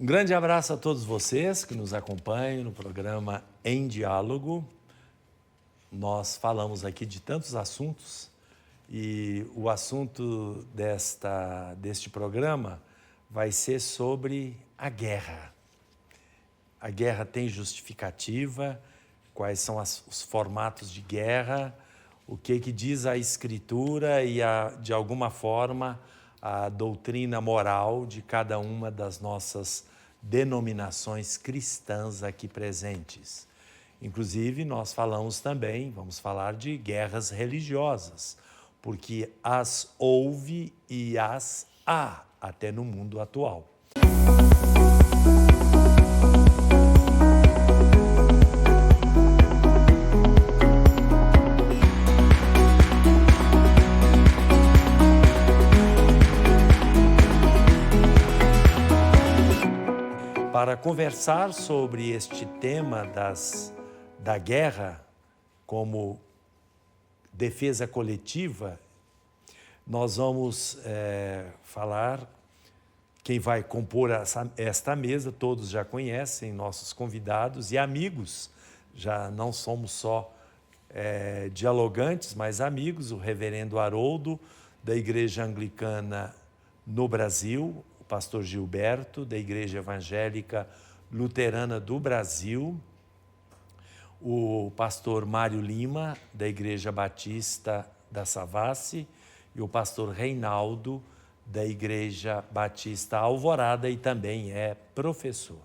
Um grande abraço a todos vocês que nos acompanham no programa Em Diálogo. Nós falamos aqui de tantos assuntos e o assunto deste programa vai ser sobre a guerra. A guerra tem justificativa, quais são os formatos de guerra, o que diz a Escritura e, de alguma forma, a doutrina moral de cada uma das nossas denominações cristãs aqui presentes. Inclusive, nós vamos falar de guerras religiosas, porque as houve e as há até no mundo atual. Para conversar sobre este tema da guerra como defesa coletiva, nós vamos falar, quem vai compor esta mesa, todos já conhecem, nossos convidados e amigos, já não somos só dialogantes, mas amigos, o reverendo Haroldo, da Igreja Anglicana no Brasil, pastor Gilberto, da Igreja Evangélica Luterana do Brasil, o pastor Mário Lima, da Igreja Batista da Savassi, e o pastor Reinaldo, da Igreja Batista Alvorada, e também é professor.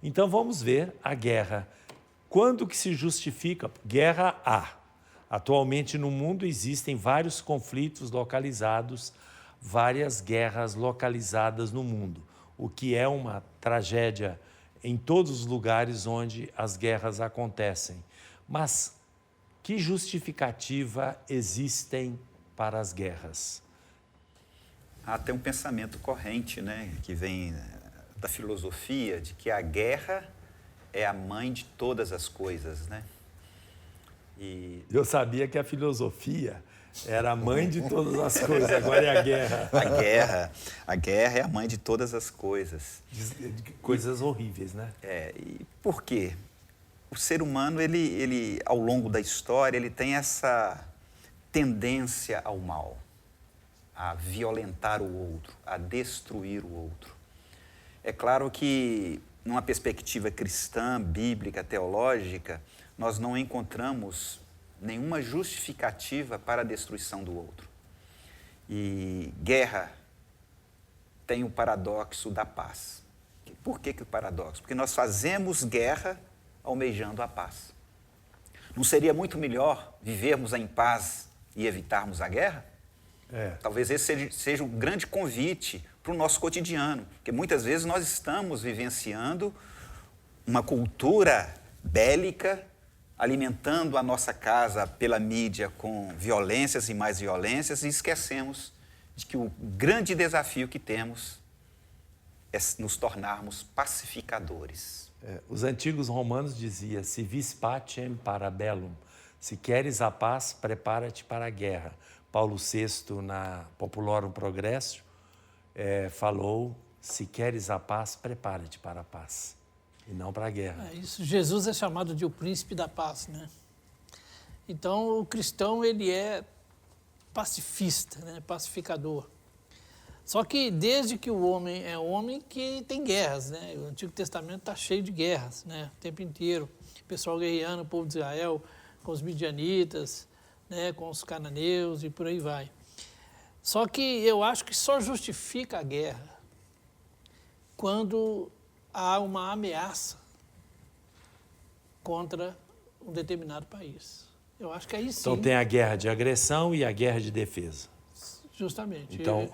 Então vamos ver a guerra. Quando que se justifica? Guerra há. Atualmente no mundo existem vários conflitos localizados, várias guerras localizadas no mundo, o que é uma tragédia em todos os lugares onde as guerras acontecem. Mas que justificativa existem para as guerras? Tem um pensamento corrente, né, que vem da filosofia, de que a guerra é a mãe de todas as coisas, né? Eu sabia que a filosofia era a mãe de todas as coisas, agora é a guerra. A guerra é a mãe de todas as coisas. Coisas horríveis, né? E por quê? O ser humano, ele, ao longo da história, ele tem essa tendência ao mal, a violentar o outro, a destruir o outro. É claro que, numa perspectiva cristã, bíblica, teológica, nós não encontramos nenhuma justificativa para a destruição do outro. E guerra tem o paradoxo da paz. Por que o paradoxo? Porque nós fazemos guerra almejando a paz. Não seria muito melhor vivermos em paz e evitarmos a guerra? Talvez esse seja um grande convite para o nosso cotidiano, porque muitas vezes nós estamos vivenciando uma cultura bélica, alimentando a nossa casa pela mídia com violências e mais violências, e esquecemos de que o grande desafio que temos é nos tornarmos pacificadores. Os antigos romanos diziam, si vis pacem para bellum, se queres a paz, prepara-te para a guerra. Paulo VI, na Populorum Progressio, falou, se queres a paz, prepara-te para a paz. E não para a guerra. Isso, Jesus é chamado de o príncipe da paz, né? Então, o cristão, ele é pacifista, né? Pacificador. Só que desde que o homem é homem que tem guerras, né? O Antigo Testamento está cheio de guerras, né? O tempo inteiro. O pessoal guerreando, o povo de Israel, com os midianitas, né? Com os cananeus e por aí vai. Só que eu acho que só justifica a guerra quando há uma ameaça contra um determinado país. Eu acho que aí sim... Então tem a guerra de agressão e a guerra de defesa. Justamente. Então,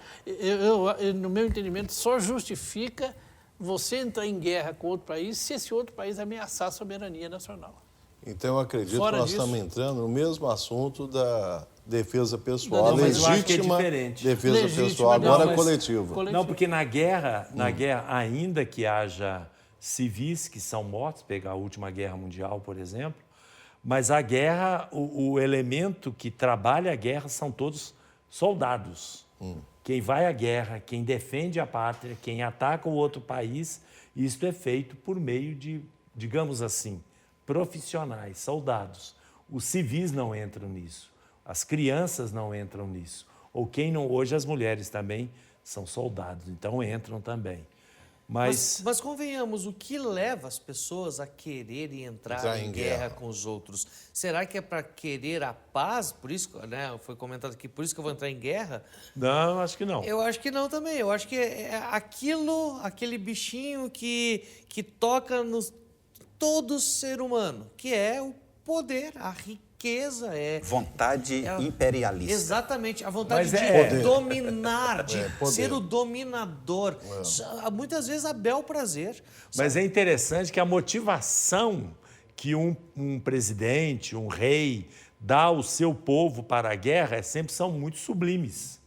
no meu entendimento, só justifica você entrar em guerra com outro país se esse outro país ameaçar a soberania nacional. Então eu acredito Fora que nós disso, estamos entrando no mesmo assunto da defesa pessoal, mas eu acho que é legítima diferente. defesa Legítima, pessoal, agora mas coletiva. Não, porque na guerra, ainda que haja civis que são mortos, pegar a última guerra mundial, por exemplo, mas a guerra, o elemento que trabalha a guerra são todos soldados. quem vai à guerra, quem defende a pátria, quem ataca o outro país, isto é feito por meio de, digamos assim, profissionais, soldados. Os civis não entram nisso, as crianças não entram nisso. Ou quem não, hoje as mulheres também são soldados, então entram também. Mas convenhamos, o que leva as pessoas a quererem entrar em guerra com os outros? Será que é para querer a paz? Por isso, né, foi comentado aqui, por isso que eu vou entrar em guerra? não, acho que não. Eu acho que não também. Eu acho que é aquele bichinho que toca no todo ser humano, que é o poder, a riqueza, Vontade imperialista. Exatamente, a vontade Mas de dominar, de poder. ser o dominador. Muitas vezes a bel prazer. Mas é interessante que a motivação que um presidente, um rei, dá ao seu povo para a guerra sempre são muito sublimes,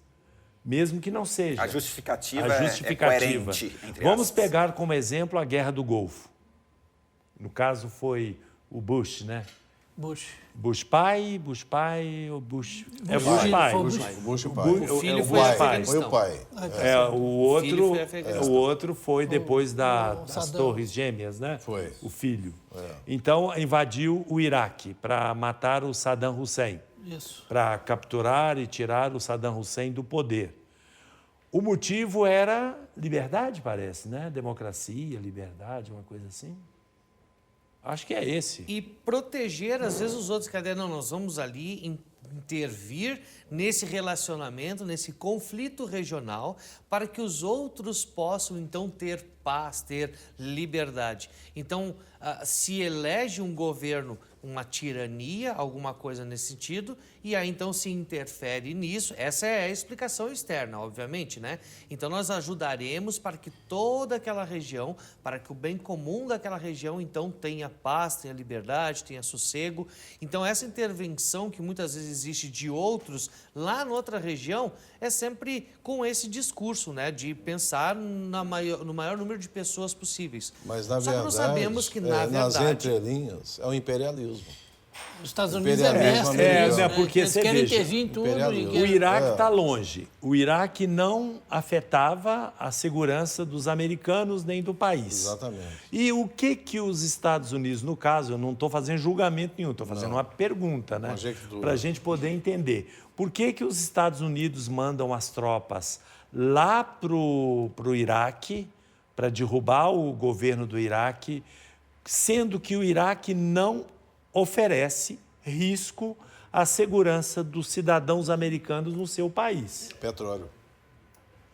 mesmo que não seja. A justificativa, A é coerente, entre Vamos aspas. pegar como exemplo a Guerra do Golfo. No caso foi o Bush, né? Bush Pai ou Bush? É Bush Bush pai. foi o Bush. O pai. O filho o foi Bush Afeganistão. Foi o pai. O outro foi depois das Saddam. Torres Gêmeas, né? Foi. O filho. Então, invadiu o Iraque para matar o Saddam Hussein, Isso. para capturar e tirar o Saddam Hussein do poder. O motivo era liberdade, parece, né? Democracia, liberdade, uma coisa assim. Acho que é esse. E proteger, às vezes, os outros. Cadê? Não, nós vamos ali intervir nesse relacionamento, nesse conflito regional, para que os outros possam, então, ter paz, ter liberdade. Então, se elege um governo, uma tirania, alguma coisa nesse sentido, e aí, então, se interfere nisso. Essa é a explicação externa, obviamente, né? Então, nós ajudaremos para que toda aquela região, para que o bem comum daquela região, então, tenha paz, tenha liberdade, tenha sossego. Então, essa intervenção que muitas vezes existe de outros lá na outra região é sempre com esse discurso, né? De pensar no maior número de pessoas possíveis. Mas, na Só que nós verdade, sabemos que, nas verdade, entrelinhas, é o imperialismo. Os Estados Unidos é Imperialismo mestre americano. nisso, É, né? porque Eles você querem veja, intervir em tudo. imperialismo. E O querem... Iraque está longe. O Iraque não afetava a segurança dos americanos nem do país. Exatamente. E o que os Estados Unidos, no caso, eu não estou fazendo julgamento nenhum, estou fazendo uma pergunta, né? Conjectura. Para a gente poder entender. Por que os Estados Unidos mandam as tropas lá para o Iraque, para derrubar o governo do Iraque, sendo que o Iraque não oferece risco à segurança dos cidadãos americanos no seu país? Petróleo.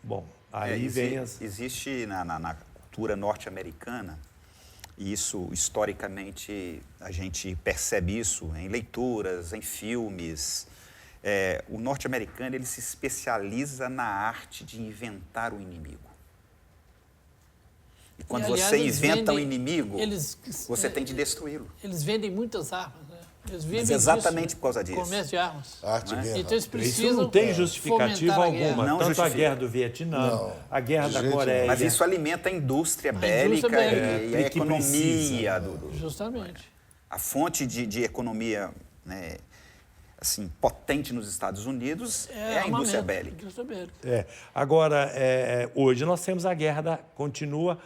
Bom, aí vem as... Existe na cultura norte-americana, e isso historicamente a gente percebe isso em leituras, em filmes. O norte-americano ele se especializa na arte de inventar o inimigo. E quando aliás, você eles inventa um vendem- inimigo, eles- você tem de destruí-lo. Eles vendem muitas armas, né? Eles vivem Mas exatamente disso, por causa disso. comércio de armas. Arte e guerra. Então eles Isso precisam não tem justificativa fomentar a guerra. alguma. Não Tanto justifica. a guerra do Vietnã, Não, a guerra de da jeito Coreia. Mas isso alimenta a indústria indústria bélica bélica. e a E que economia. precisa. Justamente. A fonte de economia, né, assim, potente nos Estados Unidos é a indústria armamento, bélica. indústria bélica. Agora, hoje nós temos a guerra continua.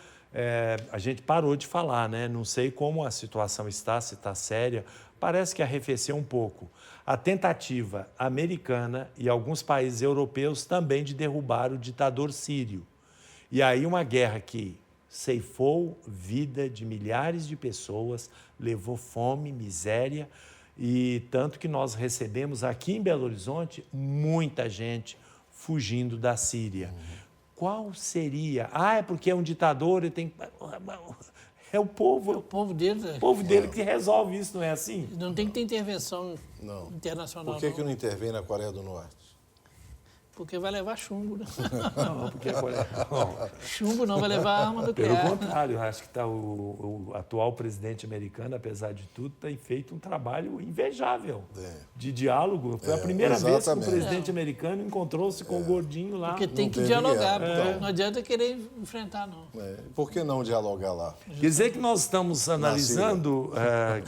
A gente parou de falar, né? Não sei como a situação está, se está séria. Parece que arrefeceu um pouco. A tentativa americana e alguns países europeus também de derrubar o ditador sírio. E aí uma guerra que ceifou vida de milhares de pessoas, levou fome, miséria, e tanto que nós recebemos aqui em Belo Horizonte muita gente fugindo da Síria. Qual seria? É porque é um ditador e tem... É o O povo povo deles dele que resolve isso, não é assim? não tem que ter intervenção Não. internacional. Por que não intervém na Coreia do Norte? Porque vai levar chumbo, né? Não, porque Chumbo não vai levar arma pelo nuclear. contrário, acho que o atual presidente americano, apesar de tudo, tem feito um trabalho invejável de diálogo. Foi a primeira vez que o exatamente. presidente americano encontrou-se com o gordinho lá. Porque tem Não que teve dialogar. guerra, porque então. Não adianta querer enfrentar, não. Por que não dialogar lá? Quer dizer que nós estamos analisando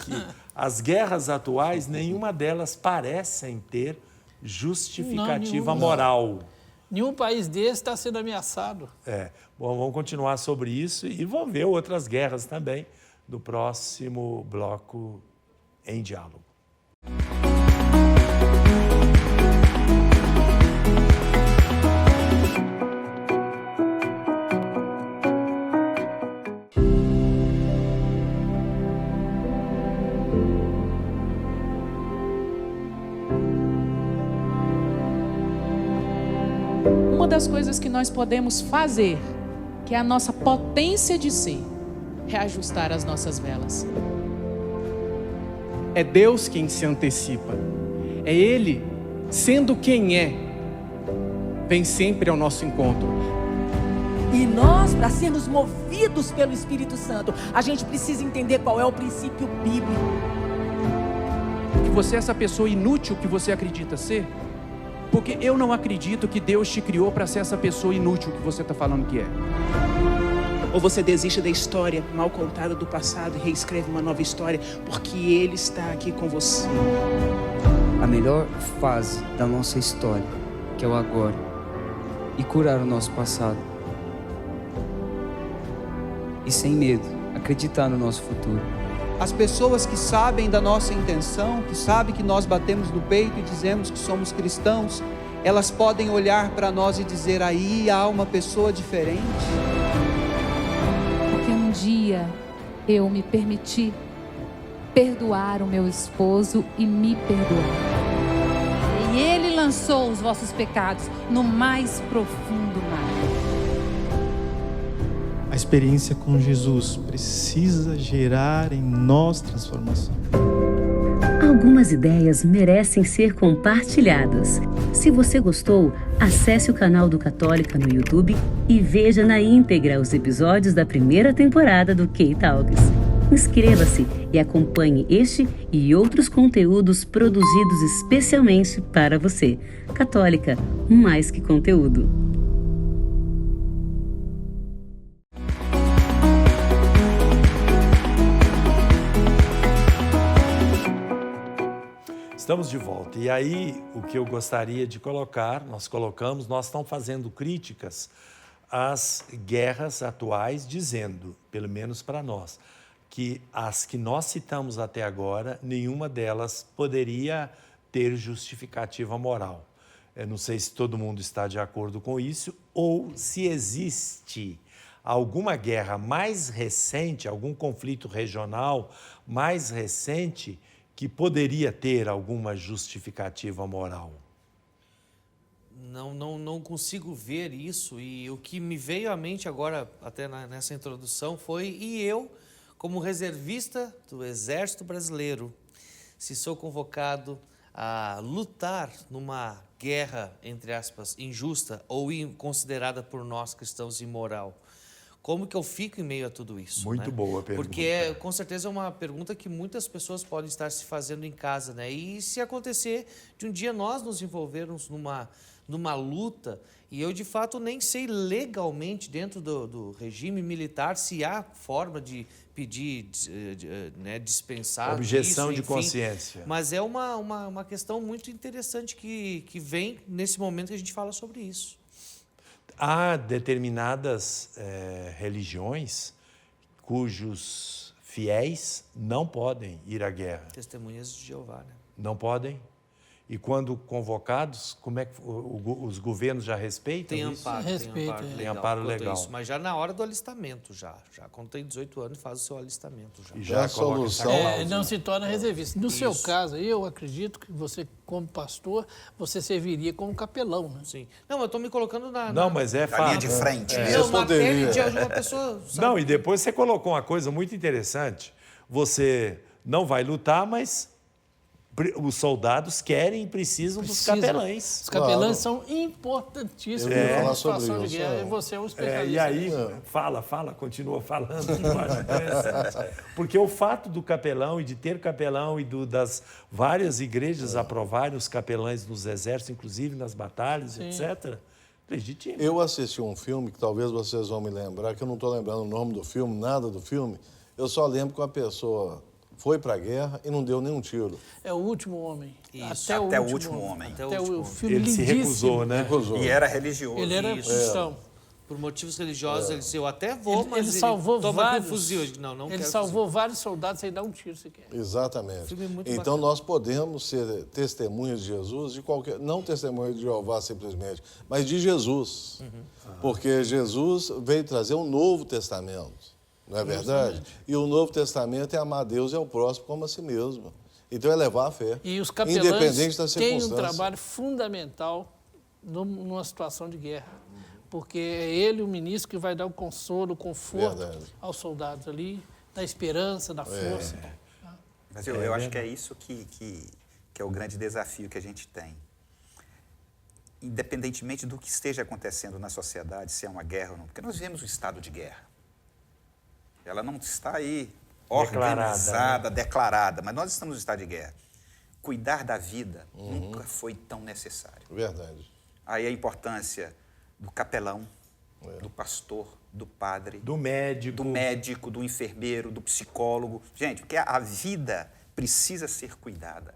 que as guerras atuais, nenhuma delas parecem ter justificativa Não, nenhuma. moral. Nenhum país desse está sendo ameaçado. Bom, vamos continuar sobre isso e vamos ver outras guerras também no próximo bloco em diálogo. Uma das coisas que nós podemos fazer, que é a nossa potência de ser, é ajustar as nossas velas. É Deus quem se antecipa. É Ele, sendo quem é, vem sempre ao nosso encontro. E nós, para sermos movidos pelo Espírito Santo, a gente precisa entender qual é o princípio bíblico. Que você é essa pessoa inútil que você acredita ser? Porque eu não acredito que Deus te criou para ser essa pessoa inútil que você está falando que é. Ou você desiste da história mal contada do passado e reescreve uma nova história, porque Ele está aqui com você. A melhor fase da nossa história, que é o agora, e curar o nosso passado. E sem medo, acreditar no nosso futuro. As pessoas que sabem da nossa intenção, que sabem que nós batemos no peito e dizemos que somos cristãos, elas podem olhar para nós e dizer, aí há uma pessoa diferente. Porque um dia eu me permiti perdoar o meu esposo e me perdoar. E ele lançou os vossos pecados no mais profundo mar. A experiência com Jesus precisa gerar em nós transformação. Algumas ideias merecem ser compartilhadas. Se você gostou, acesse o canal do Católica no YouTube e veja na íntegra os episódios da primeira temporada do K-Talks. Inscreva-se e acompanhe este e outros conteúdos produzidos especialmente para você. Católica, mais que conteúdo. Estamos de volta. E aí, o que eu gostaria de colocar, nós estamos fazendo críticas às guerras atuais, dizendo, pelo menos para nós, que as que nós citamos até agora, nenhuma delas poderia ter justificativa moral. Eu não sei se todo mundo está de acordo com isso, ou se existe alguma guerra mais recente, algum conflito regional mais recente, que poderia ter alguma justificativa moral. Não consigo ver isso, e o que me veio à mente agora, até nessa introdução, foi, e eu, como reservista do Exército Brasileiro, se sou convocado a lutar numa guerra, entre aspas, injusta ou considerada por nós cristãos imoral, como que eu fico em meio a tudo isso? Muito boa pergunta. Porque, com certeza, é uma pergunta que muitas pessoas podem estar se fazendo em casa, né? E se acontecer de um dia nós nos envolvermos numa luta, e eu, de fato, nem sei legalmente, dentro do regime militar, se há forma de pedir, dispensar objeção isso, de enfim, consciência. Mas é uma questão muito interessante que vem nesse momento que a gente fala sobre isso. Há determinadas religiões cujos fiéis não podem ir à guerra. Testemunhas de Jeová, né? Não podem. E quando convocados, como é que os governos já respeitam tem isso? Amparo, tem amparo legal. Isso, mas já na hora do alistamento, já quando tem 18 anos, faz o seu alistamento. Já. E já a solução não se torna reservista. No seu caso, eu acredito que você, como pastor, você serviria como capelão, né? Sim. Não, eu estou me colocando Não, mas é fácil. linha de frente. Na pele de uma pessoa... Sabe? Não, e depois você colocou uma coisa muito interessante. Você não vai lutar, mas os soldados querem e precisam dos capelães. Os capelães são importantíssimos na situação de guerra. E você é um especialista. E aí, fala, continua falando. Eu acho interessante. Porque o fato do capelão e de ter capelão e das várias igrejas aprovarem os capelães nos exércitos, inclusive nas batalhas, etc., legítimo. Eu assisti um filme que talvez vocês vão me lembrar, que eu não estou lembrando o nome do filme, nada do filme. Eu só lembro que uma pessoa foi para a guerra e não deu nenhum tiro. É o último homem. Isso. Até o último homem. Até o filme Ele se lindíssimo. recusou, né? E era religioso. Ele era Isso. cristão. Por motivos religiosos, ele disse, eu até vou, mas Ele salvou toma vários. aqui um fuzil. Eu disse, não Ele quero salvou vários soldados sem dar um tiro sequer. Exatamente. Filme muito Então bacana. nós podemos ser testemunhas de Jesus, de qualquer, não testemunhas de Jeová simplesmente, mas de Jesus. Porque Jesus veio trazer um novo testamento, não é verdade? E o Novo Testamento é amar a Deus e ao próximo como a si mesmo. Então é levar a fé, E os capelães independente da têm um circunstância. trabalho fundamental numa situação de guerra. Porque é ele, o ministro, que vai dar o consolo, o conforto Verdade. aos soldados ali, da esperança, da força. Mas eu acho que é isso que é o grande desafio que a gente tem. Independentemente do que esteja acontecendo na sociedade, se é uma guerra ou não, porque nós vivemos um estado de guerra. Ela não está aí organizada, declarada, mas nós estamos no estado de guerra. Cuidar da vida nunca foi tão necessário. Verdade. Aí a importância do capelão, do pastor, do padre, do médico, do enfermeiro, do psicólogo. Gente, porque a vida precisa ser cuidada.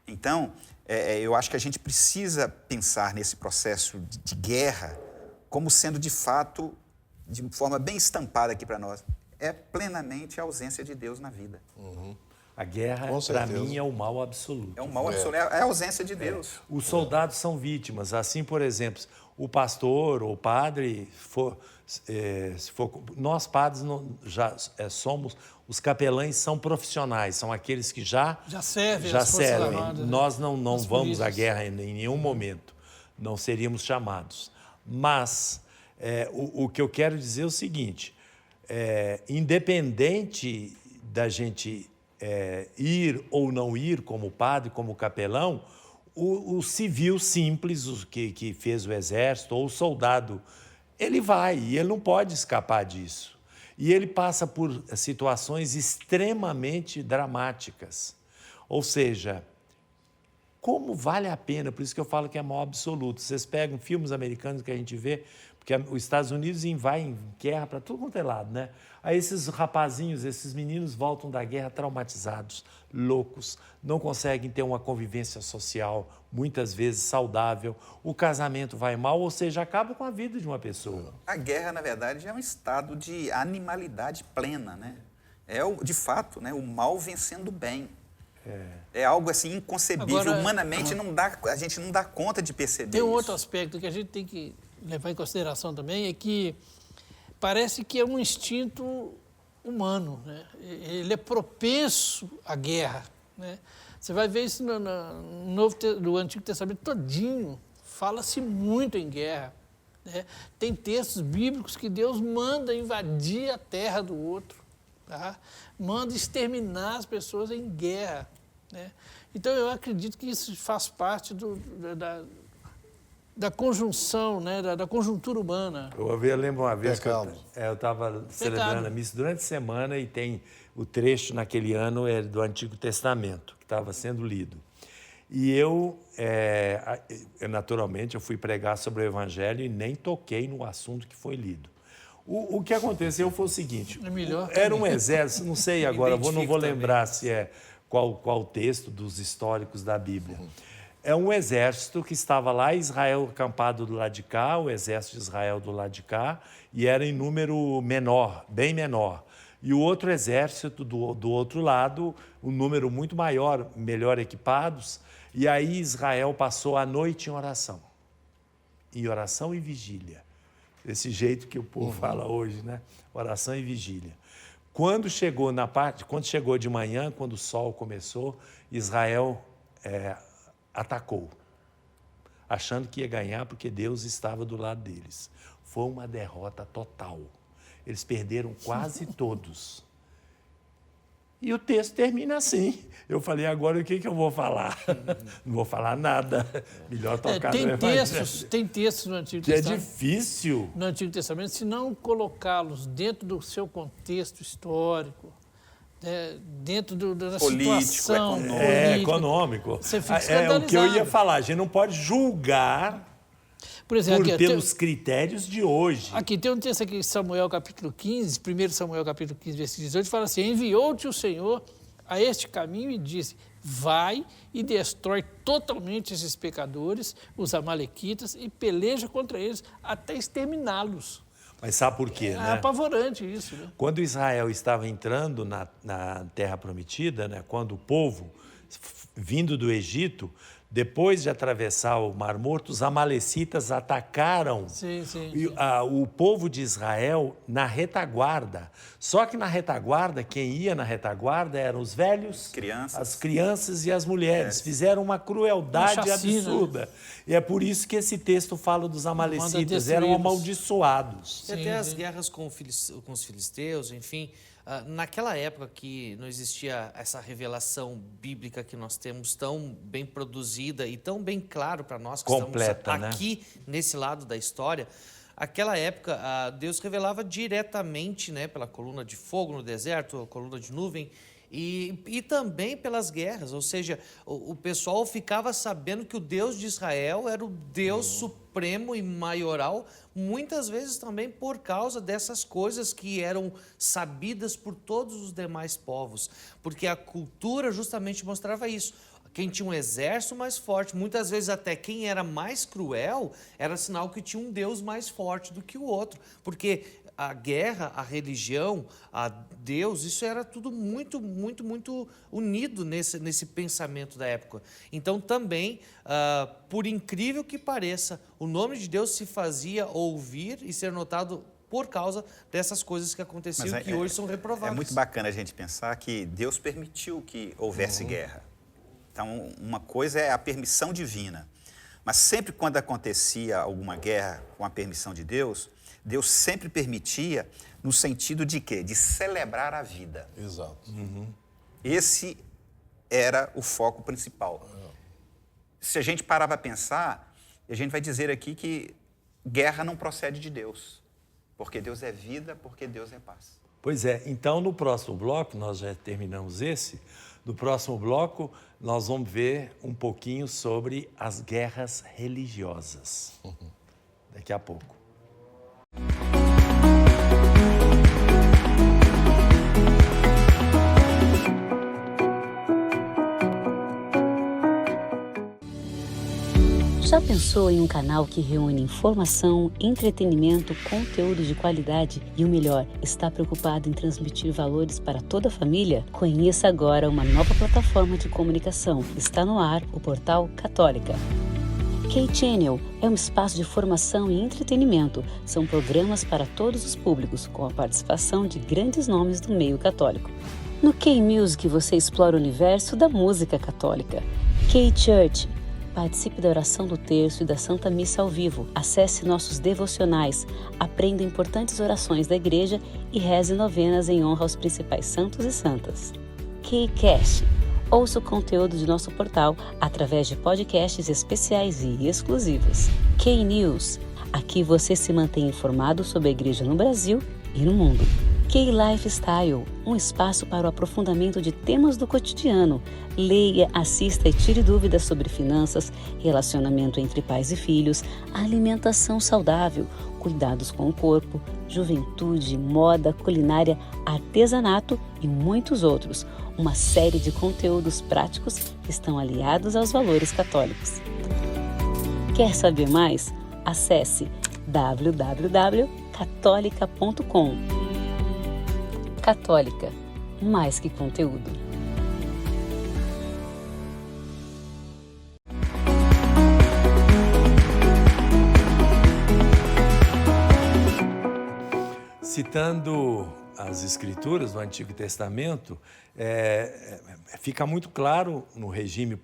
Então, eu acho que a gente precisa pensar nesse processo de guerra como sendo, de fato, de forma bem estampada aqui para nós, é plenamente a ausência de Deus na vida. A guerra, para mim, é o mal absoluto. É o mal absoluto, é a ausência de Deus. Os soldados são vítimas. Assim, por exemplo, o pastor ou o padre, nós padres somos, os capelães são profissionais, são aqueles que já servem. Armadas, nós não vamos polícias. à guerra em nenhum momento, não seríamos chamados. Mas o que eu quero dizer é o seguinte, independente da gente ir ou não ir como padre, como capelão, o civil simples, o que fez o exército, ou o soldado, ele vai e ele não pode escapar disso. E ele passa por situações extremamente dramáticas. Ou seja, como vale a pena, por isso que eu falo que é mal absoluto. Vocês pegam filmes americanos que a gente vê, porque os Estados Unidos vai em guerra para tudo quanto é lado, né? Aí esses rapazinhos, esses meninos voltam da guerra traumatizados, loucos, não conseguem ter uma convivência social, muitas vezes saudável, o casamento vai mal, ou seja, acaba com a vida de uma pessoa. A guerra, na verdade, é um estado de animalidade plena, né? De fato, né, o mal vencendo o bem. É algo assim inconcebível. Agora, humanamente a gente não dá conta de perceber Tem um isso. outro aspecto que a gente tem que levar em consideração também, é que parece que é um instinto humano, né? Ele é propenso à guerra, né? Você vai ver isso no Antigo Testamento todinho, fala-se muito em guerra, né? Tem textos bíblicos que Deus manda invadir a terra do outro, tá? Manda exterminar as pessoas em guerra, né? Então eu acredito que isso faz parte da conjunção, né, da conjuntura humana. Eu lembro uma vez que eu estava celebrando a missa durante a semana e tem o trecho naquele ano do Antigo Testamento, que estava sendo lido. E eu, naturalmente, eu fui pregar sobre o Evangelho e nem toquei no assunto que foi lido. O que aconteceu foi o seguinte, era um exército, não sei agora, não vou lembrar se qual texto dos históricos da Bíblia. É um exército que estava lá, Israel acampado do lado de cá, o exército de Israel do lado de cá, e era em número menor, bem menor. E o outro exército do outro lado, um número muito maior, melhor equipados, e aí Israel passou a noite em oração e vigília. Desse jeito que o povo fala hoje, né? Oração e vigília. Quando chegou de manhã, quando o sol começou, Israel atacou, achando que ia ganhar porque Deus estava do lado deles. Foi uma derrota total. Eles perderam quase todos. E o texto termina assim. Eu falei, agora o que eu vou falar? Não vou falar nada. Melhor tocar no Evangelho. Tem textos no Antigo que Testamento. É difícil. No Antigo Testamento, se não colocá-los dentro do seu contexto histórico, dentro da situação econômico. Você fica escandalizado. O que eu ia falar, a gente não pode julgar Por exemplo, pelos critérios de hoje. Aqui tem um texto aqui, Samuel capítulo 15, 1 Samuel capítulo 15, versículo 18, fala assim: enviou-te o Senhor a este caminho e disse: vai e destrói totalmente esses pecadores, os amalequitas, e peleja contra eles até exterminá-los. Mas sabe por quê, né? É apavorante isso, né? Quando Israel estava entrando na Terra Prometida, né? Quando o povo, vindo do Egito, depois de atravessar o Mar Morto, os amalecitas atacaram o povo de Israel na retaguarda. Só que na retaguarda, quem ia na retaguarda eram os velhos, as crianças e as mulheres. Fizeram uma crueldade absurda. E é por isso que esse texto fala dos amalecitas, eram amaldiçoados. E até as guerras com os filisteus, enfim... naquela época que não existia essa revelação bíblica que nós temos tão bem produzida e tão bem claro para nós que completa, estamos aqui nesse lado da história, aquela época Deus revelava diretamente, né, pela coluna de fogo no deserto, a coluna de nuvem, e também pelas guerras, ou seja, o pessoal ficava sabendo que o Deus de Israel era o Deus supremo e maioral, muitas vezes também por causa dessas coisas que eram sabidas por todos os demais povos, porque a cultura justamente mostrava isso. Quem tinha um exército mais forte, muitas vezes até quem era mais cruel, era sinal que tinha um Deus mais forte do que o outro, porque a guerra, a religião, a Deus, isso era tudo muito, muito, muito unido nesse pensamento da época. Então, também, por incrível que pareça, o nome de Deus se fazia ouvir e ser notado por causa dessas coisas que aconteciam que hoje são reprovadas. É muito bacana a gente pensar que Deus permitiu que houvesse guerra. Então, uma coisa é a permissão divina, mas sempre quando acontecia alguma guerra com a permissão de Deus, Deus sempre permitia no sentido de quê? De celebrar a vida. Exato. Esse era o foco principal. Se a gente parar para pensar, a gente vai dizer aqui que guerra não procede de Deus, porque Deus é vida, porque Deus é paz. Pois é, então no próximo bloco, nós já terminamos esse, no próximo bloco nós vamos ver um pouquinho sobre as guerras religiosas. Daqui a pouco. Já pensou em um canal que reúne informação, entretenimento, conteúdo de qualidade e o melhor, está preocupado em transmitir valores para toda a família? Conheça agora uma nova plataforma de comunicação. Está no ar o Portal Católica. K-Channel é um espaço de formação e entretenimento. São programas para todos os públicos, com a participação de grandes nomes do meio católico. No K-Music você explora o universo da música católica. K-Church. Participe da oração do terço e da Santa Missa ao vivo. Acesse nossos devocionais, aprenda importantes orações da igreja e reze novenas em honra aos principais santos e santas. K-Cast. Ouça o conteúdo de nosso portal através de podcasts especiais e exclusivos. K-News. Aqui você se mantém informado sobre a igreja no Brasil e no mundo. K-Lifestyle, um espaço para o aprofundamento de temas do cotidiano. Leia, assista e tire dúvidas sobre finanças, relacionamento entre pais e filhos, alimentação saudável, cuidados com o corpo, juventude, moda, culinária, artesanato e muitos outros. Uma série de conteúdos práticos que estão aliados aos valores católicos. Quer saber mais? Acesse www.catolica.com. Católica, mais que conteúdo. Citando as Escrituras do Antigo Testamento, fica muito claro no regime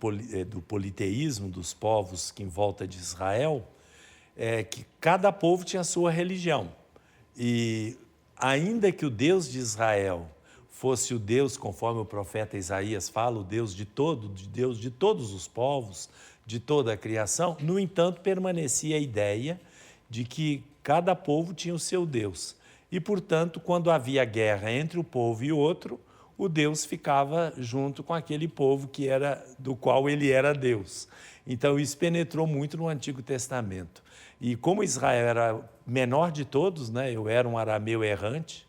do politeísmo dos povos que em volta de Israel, que cada povo tinha a sua religião. E ainda que o Deus de Israel fosse o Deus, conforme o profeta Isaías fala, o Deus de todos os povos, de toda a criação, no entanto, permanecia a ideia de que cada povo tinha o seu Deus. E, portanto, quando havia guerra entre o povo e o outro, o Deus ficava junto com aquele povo que era do qual ele era Deus. Então, isso penetrou muito no Antigo Testamento. E como Israel era menor de todos, né? Eu era um arameu errante,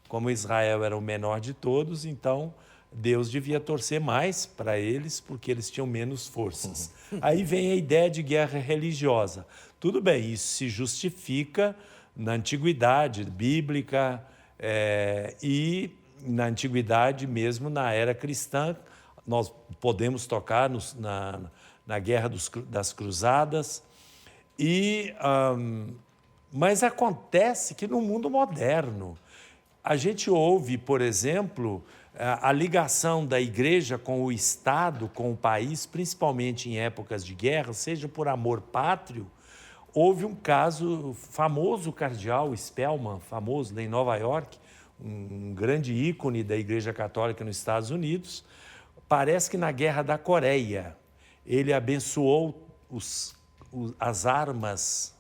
como Israel era o menor de todos, então Deus devia torcer mais para eles, porque eles tinham menos forças. Aí vem a ideia de guerra religiosa. Tudo bem, isso se justifica na antiguidade bíblica e na antiguidade mesmo, na era cristã. Nós podemos tocar na Guerra das Cruzadas. Mas acontece que no mundo moderno, a gente ouve, por exemplo, a ligação da igreja com o Estado, com o país, principalmente em épocas de guerra, seja por amor pátrio. Houve um caso famoso, o cardeal Spellman, famoso em Nova York, um grande ícone da Igreja Católica nos Estados Unidos. Parece que na Guerra da Coreia, ele abençoou as armas,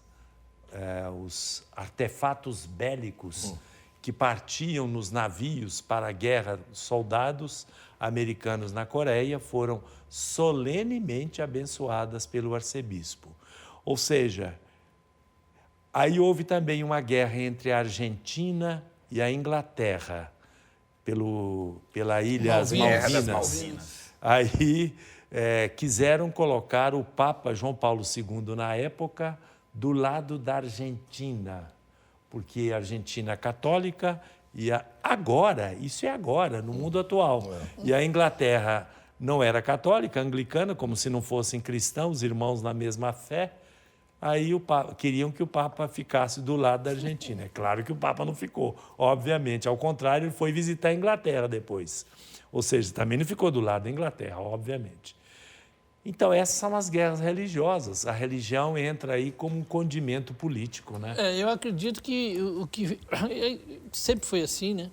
os artefatos bélicos que partiam nos navios para a guerra. Soldados americanos na Coreia foram solenemente abençoadas pelo arcebispo. Ou seja, aí houve também uma guerra entre a Argentina e a Inglaterra, pela ilha Malvinas. Aí quiseram colocar o Papa João Paulo II, na época, do lado da Argentina, porque a Argentina é católica e isso é agora, no mundo atual. E a Inglaterra não era católica, anglicana, como se não fossem cristãos, irmãos na mesma fé. Aí queriam que o Papa ficasse do lado da Argentina. É claro que o Papa não ficou, obviamente. Ao contrário, ele foi visitar a Inglaterra depois. Ou seja, também não ficou do lado da Inglaterra, obviamente. Então, essas são as guerras religiosas. A religião entra aí como um condimento político, né? Eu acredito que o que sempre foi assim, né?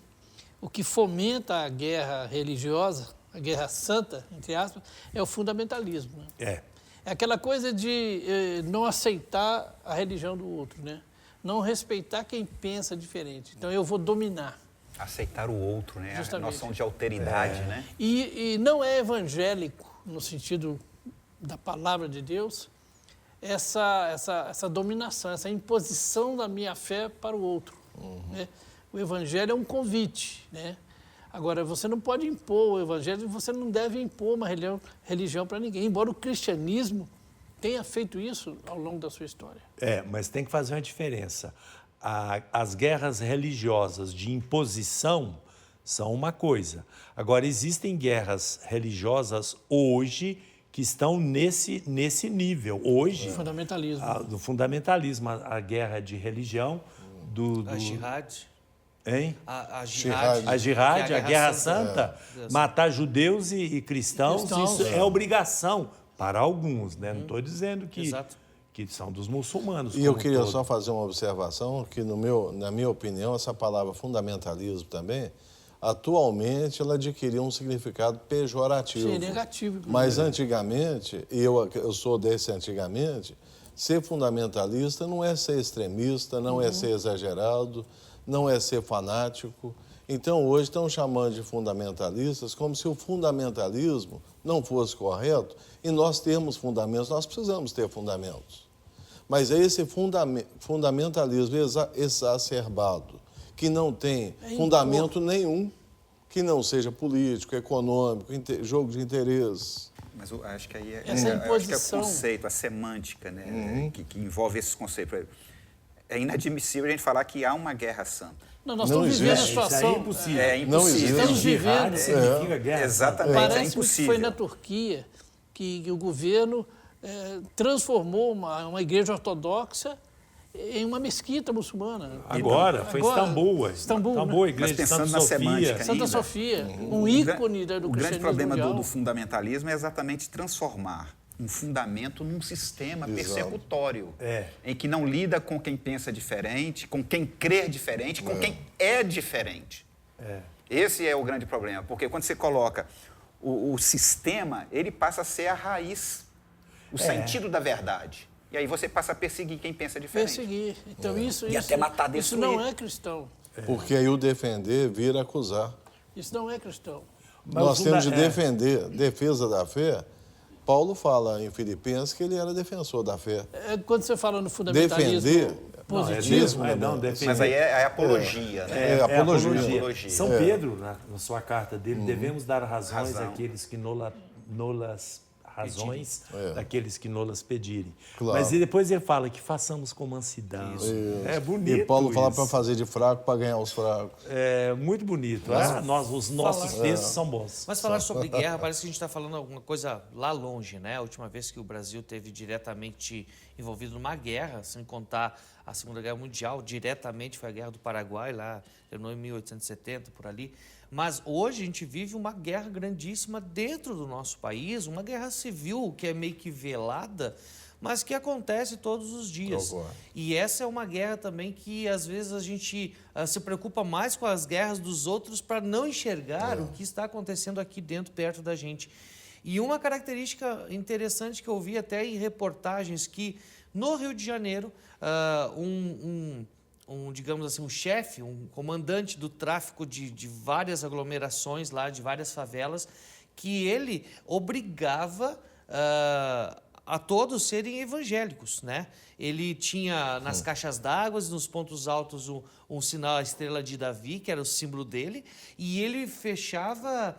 O que fomenta a guerra religiosa, a guerra santa, entre aspas, é o fundamentalismo, né? É aquela coisa de não aceitar a religião do outro, né? Não respeitar quem pensa diferente. Então, eu vou dominar. Aceitar o outro, né? Justamente. A noção de alteridade, né? E não é evangélico, no sentido da palavra de Deus, essa dominação, essa imposição da minha fé para o outro. Né? O evangelho é um convite, né? Agora, você não pode impor o evangelho, você não deve impor uma religião para ninguém, embora o cristianismo tenha feito isso ao longo da sua história. Mas tem que fazer uma diferença. As guerras religiosas de imposição são uma coisa. Agora, existem guerras religiosas hoje que estão nesse nível. Hoje, fundamentalismo. Do fundamentalismo, a guerra de religião, A jihad. Hein? A jihad, a guerra santa, matar judeus e cristãos, isso é obrigação para alguns, né? Não estou dizendo que são dos muçulmanos. E eu queria só fazer uma observação, que na minha opinião, essa palavra fundamentalismo também, atualmente ela adquiriu um significado pejorativo. Sim, negativo. Mas antigamente, e eu sou desse antigamente, ser fundamentalista não é ser extremista, não é ser exagerado, não é ser fanático. Então, hoje estão chamando de fundamentalistas como se o fundamentalismo não fosse correto, e nós temos fundamentos, nós precisamos ter fundamentos. Mas é esse fundamentalismo exacerbado, que não tem fundamento nenhum, que não seja político, econômico, jogo de interesses. Mas eu acho que aí acho que é o conceito, a semântica, né, que envolve esses conceitos. É inadmissível a gente falar que há uma guerra santa. Nós estamos vivendo a situação... Isso é impossível. É impossível. Estamos vivendo... Significa guerra. Exatamente, Parece é impossível. que foi na Turquia que o governo transformou uma igreja ortodoxa em uma mesquita muçulmana. Foi Istambul. Istambul, a igreja de Santa Sofia. Santa Sofia, um ícone do cristianismo O grande problema mundial. do fundamentalismo é exatamente transformar um fundamento num sistema persecutório, em que não lida com quem pensa diferente, com quem crê diferente, com quem é diferente. Esse é o grande problema, porque quando você coloca o sistema, ele passa a ser a raiz, o sentido da verdade. E aí você passa a perseguir quem pensa diferente. Perseguir. Então isso até matar, isso destruir. não é cristão. Porque aí o defender vira acusar. Isso não é cristão. Nós temos de defender, defesa da fé. Paulo fala em Filipenses que ele era defensor da fé. Quando você fala no fundamentalismo defender, positivo... Mas aí é apologia, né? É apologia. São Pedro, na sua carta dele, devemos dar razões àqueles que daqueles que nolas pedirem. Claro. Mas depois ele fala que façamos com mansidão. É bonito. E Paulo fala isso. para fazer de fraco para ganhar os fracos. É muito bonito. Os nossos textos são bons. Mas falar sobre guerra, parece que a gente está falando alguma coisa lá longe, né? A última vez que o Brasil teve diretamente envolvido numa guerra, sem contar a Segunda Guerra Mundial, diretamente foi a Guerra do Paraguai, lá, terminou em 1870, por ali. Mas hoje a gente vive uma guerra grandíssima dentro do nosso país, uma guerra civil que é meio que velada, mas que acontece todos os dias. E essa é uma guerra também que às vezes a gente se preocupa mais com as guerras dos outros para não enxergar o que está acontecendo aqui dentro, perto da gente. E uma característica interessante que eu vi até em reportagens que no Rio de Janeiro, digamos assim, um chefe, um comandante do tráfico de várias aglomerações lá, de várias favelas, que ele obrigava a todos serem evangélicos, né? Ele tinha nas caixas d'água, nos pontos altos, um sinal, a estrela de Davi, que era o símbolo dele, e ele fechava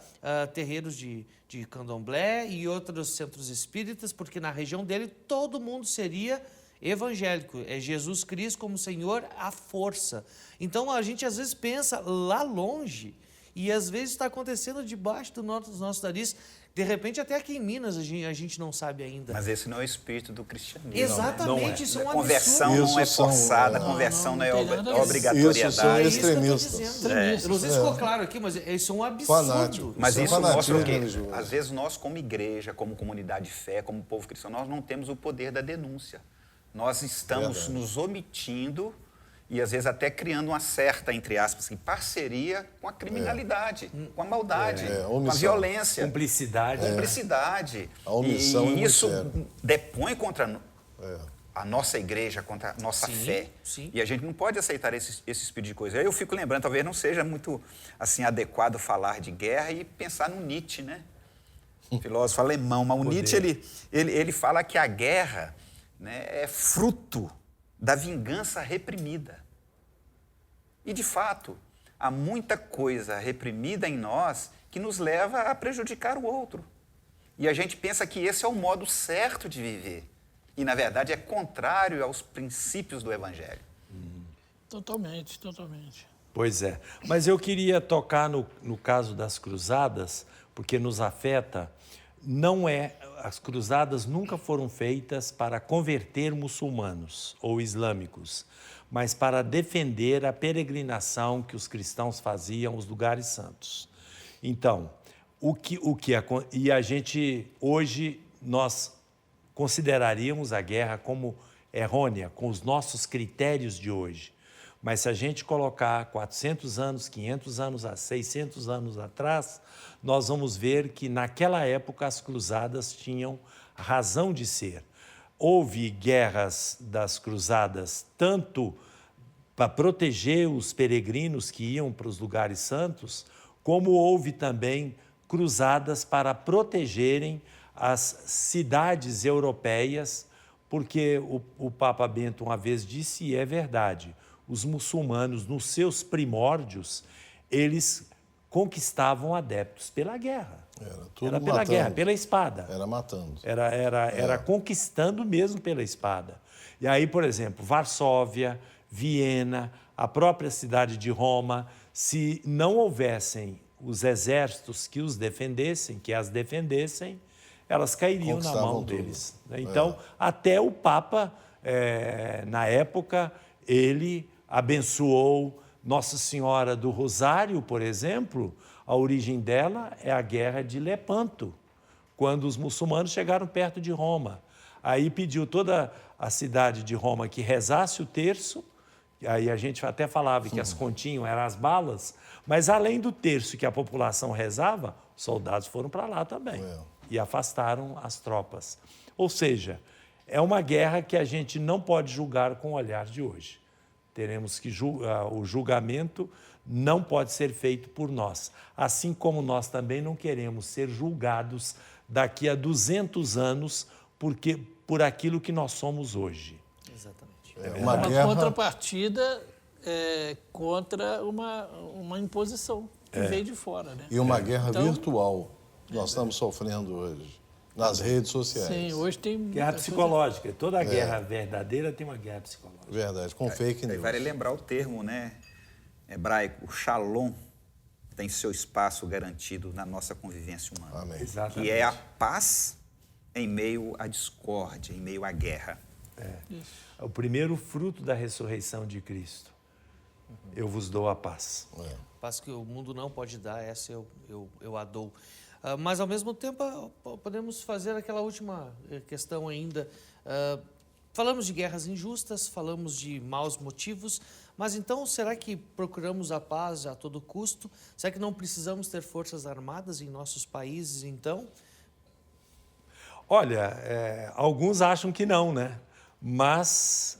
terreiros de candomblé e outros centros espíritas, porque na região dele todo mundo seria evangélico, é Jesus Cristo como Senhor à força. Então a gente às vezes pensa lá longe e às vezes está acontecendo debaixo dos nossos narizes. De repente até aqui em Minas a gente não sabe ainda. Mas esse não é o espírito do cristianismo. Exatamente, isso é um absurdo. A conversão não é forçada, a conversão não é obrigatoriedade. Isso são extremistas. Eu não sei se ficou claro aqui, mas isso é um absurdo. Fanático. Mas isso mostra que, às vezes, nós como igreja, como comunidade de fé, como povo cristão, nós não temos o poder da denúncia. Nós estamos nos omitindo e, às vezes, até criando uma certa, entre aspas, parceria com a criminalidade, com a maldade, com a violência. Cumplicidade. A omissão e isso depõe contra a nossa igreja, contra a nossa fé. Sim. E a gente não pode aceitar esse tipo de coisa. Aí eu fico lembrando, talvez não seja muito assim, adequado falar de guerra e pensar no Nietzsche, né? Filósofo alemão. Mas o Nietzsche, ele fala que a guerra... né, é fruto da vingança reprimida. E, de fato, há muita coisa reprimida em nós que nos leva a prejudicar o outro. E a gente pensa que esse é o modo certo de viver. E, na verdade, é contrário aos princípios do Evangelho. Totalmente. Pois é. Mas eu queria tocar no caso das cruzadas, porque nos afeta. As cruzadas nunca foram feitas para converter muçulmanos ou islâmicos, mas para defender a peregrinação que os cristãos faziam aos lugares santos. Então, e a gente, hoje, nós consideraríamos a guerra como errônea, com os nossos critérios de hoje. Mas se a gente colocar 400 anos, 500 anos, 600 anos atrás, nós vamos ver que naquela época as cruzadas tinham razão de ser. Houve guerras das cruzadas tanto para proteger os peregrinos que iam para os lugares santos, como houve também cruzadas para protegerem as cidades europeias, porque o Papa Bento uma vez disse, e é verdade, os muçulmanos, nos seus primórdios, eles conquistavam adeptos pela guerra. Era pela matando. Guerra, pela espada. Era matando. Era conquistando mesmo pela espada. E aí, por exemplo, Varsóvia, Viena, a própria cidade de Roma, se não houvessem os exércitos que os defendessem, que as defendessem, elas cairiam na mão deles. Então, até o Papa, na época, ele abençoou Nossa Senhora do Rosário, por exemplo. A origem dela é a Guerra de Lepanto, quando os muçulmanos chegaram perto de Roma. Aí pediu toda a cidade de Roma que rezasse o terço, aí a gente até falava que as continham eram as balas, mas além do terço que a população rezava, os soldados foram para lá também e afastaram as tropas. Ou seja, é uma guerra que a gente não pode julgar com o olhar de hoje. Teremos que o julgamento não pode ser feito por nós. Assim como nós também não queremos ser julgados daqui a 200 anos por aquilo que nós somos hoje. Exatamente. Uma contrapartida contra uma imposição que veio de fora, né? E uma guerra virtual nós estamos sofrendo hoje, nas redes sociais. Sim, hoje tem... Guerra psicológica. Toda guerra verdadeira tem uma guerra psicológica. Verdade, com fake news. Vale lembrar o termo, né, hebraico, o shalom tem seu espaço garantido na nossa convivência humana. Amém. Exatamente. Que é a paz em meio à discórdia, em meio à guerra. É o primeiro fruto da ressurreição de Cristo. Eu vos dou a paz. Paz que o mundo não pode dar, essa eu a dou. Mas, ao mesmo tempo, podemos fazer aquela última questão ainda. Falamos de guerras injustas, falamos de maus motivos, mas então, será que procuramos a paz a todo custo? Será que não precisamos ter forças armadas em nossos países, então? Olha, alguns acham que não, né? Mas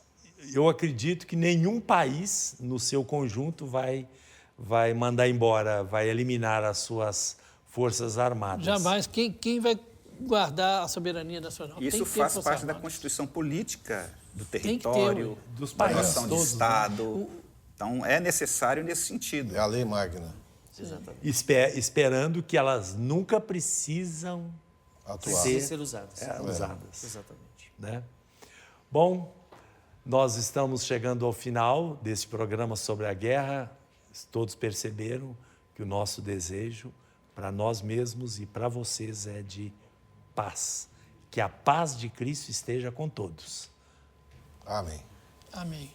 eu acredito que nenhum país, no seu conjunto, vai mandar embora, vai eliminar as suas forças armadas. Jamais. Quem vai guardar a soberania nacional? Isso tem que ter faz forças parte da armadas. constituição política do Tem que território, ter, dos da países relação de todos, Estado. né? Então, é necessário nesse sentido. É a lei magna. Exatamente. Esperando que elas nunca precisam Atuar. Ser usadas. usadas. Exatamente. Né? Bom, nós estamos chegando ao final desse programa sobre a guerra. Todos perceberam que o nosso desejo para nós mesmos e para vocês é de paz. Que a paz de Cristo esteja com todos. Amém. Amém.